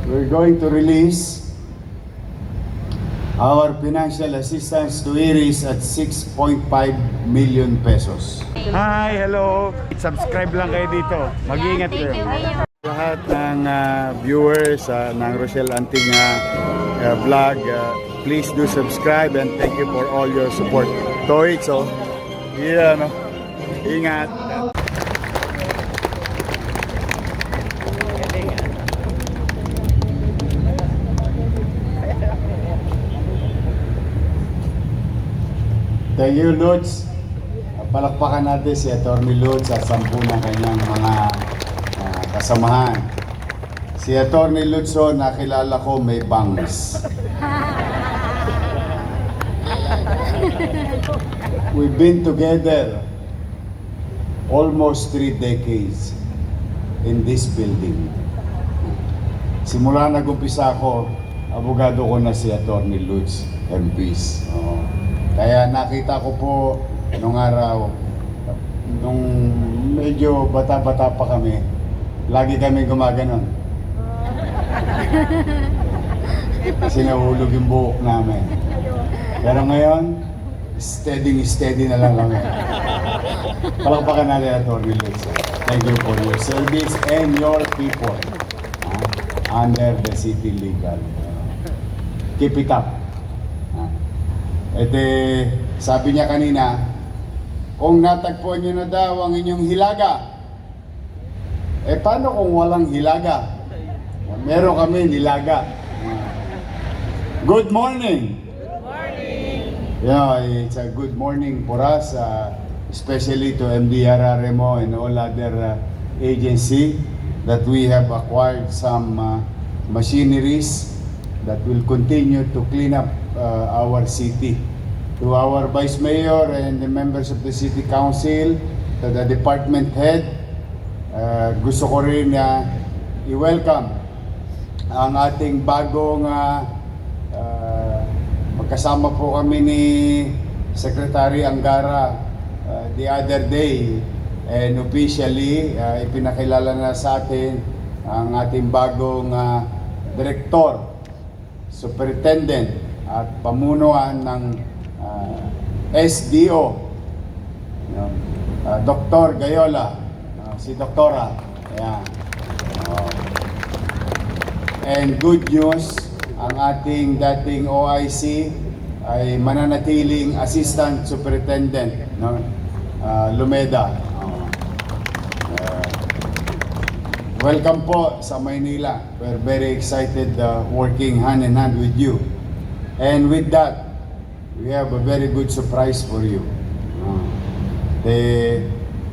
we're going to release our financial assistance to Iris at 6.5 million pesos. Hi, hello. Subscribe lang kayo dito. Mag-iingat kayo. Lahat ng viewers ng Rochelle Anting vlog, please do subscribe and thank you for all your support. Toits, oh. Yeah, no. Ingat. Thank you, Lutz. Palakpakan natin si Atty. Lutz at 10 ng kanyang mga kasamahan. Si Atty. Lutz, nakilala ko may bangs. We've been together almost 3 decades in this building. Simula nag-umpisa ako, abogado ko na si Atty. Lutz, MPs. Kaya nakita ko po nung araw, nung medyo bata-bata pa kami, lagi kami gumaganon. Kasi nahulog yung buhok namin. Pero ngayon, steady na lang kami. Palakpakan natin Atty. Lutz. Thank you for your service and your people under the city legal. Keep it up. Sabi niya kanina, kung natagpuan niyo na daw ang inyong hilaga, paano kung walang hilaga? Meron kami nilaga. Good morning! Good morning! Yeah, it's a good morning for us, especially to MDRRMO and all other agency that we have acquired some machineries that will continue to clean up our city. To our Vice Mayor and the members of the City Council, to the department head, gusto ko rin i-welcome ang ating bagong magkasama po kami ni Secretary Angara the other day, and officially ipinakilala na sa atin ang ating bagong Director, Superintendent at pamunuan ng SDO, Dr. Gayola, si Doktora. Ayan. And good news, ang ating dating OIC ay mananatiling Assistant Superintendent, Lumeda. Welcome po sa Maynila. We're very excited working hand in hand with you. And with that, we have a very good surprise for you.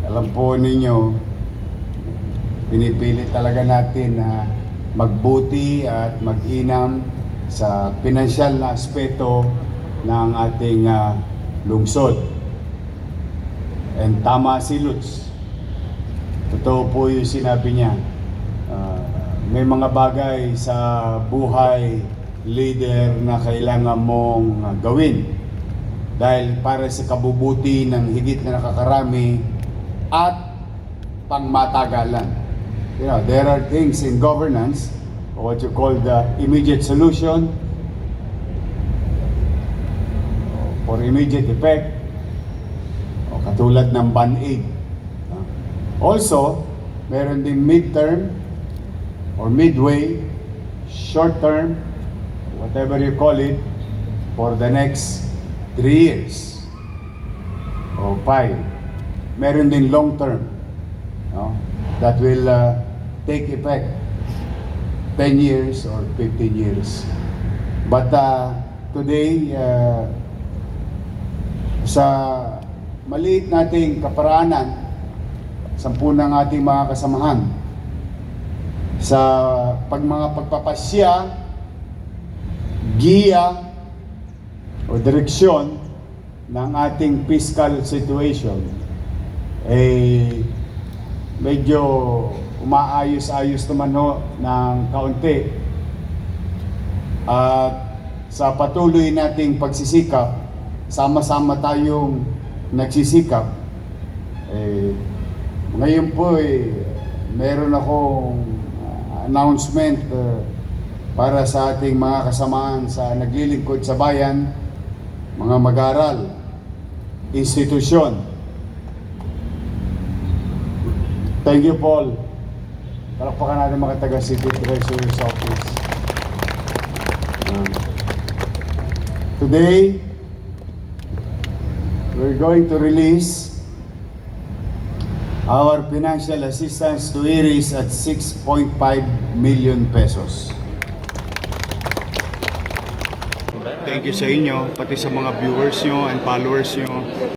Alam po ninyo, pinipilit talaga natin na magbuti at mag-inam sa pinansyal na aspeto ng ating lungsod. And tama si Lutz. Totoo po yung sinabi niya. May mga bagay sa buhay leader na kailangan mong gawin dahil para sa kabubuti ng higit na nakakarami at pangmatagalan. There are things in governance, what you call the immediate solution for immediate effect, katulad ng Band-Aid. Also, meron din midterm or midway, short term, whatever you call it, for the next 3 years or 5. Meron din long term, that will take effect 10 years or 15 years. But today, sa maliit nating kaparaanan, 10 ng ating mga kasamahan, sa mga pagpapasya, giya o direksyon ng ating fiscal situation, medyo umaayos-ayos naman ng kaunti. At sa patuloy nating pagsisikap, sama-sama tayong nagsisikap. Ngayon po meron akong announcement para sa ating mga kasamaan sa naglilingkod sa bayan, mga mag-aral, institusyon. Thank you, Paul. Palakpakan natin mga taga City Treasurer's Office. Today, we're going to release our financial assistance to Iris at 6.5 million pesos. Thank you sa inyo, pati sa mga viewers nyo and followers nyo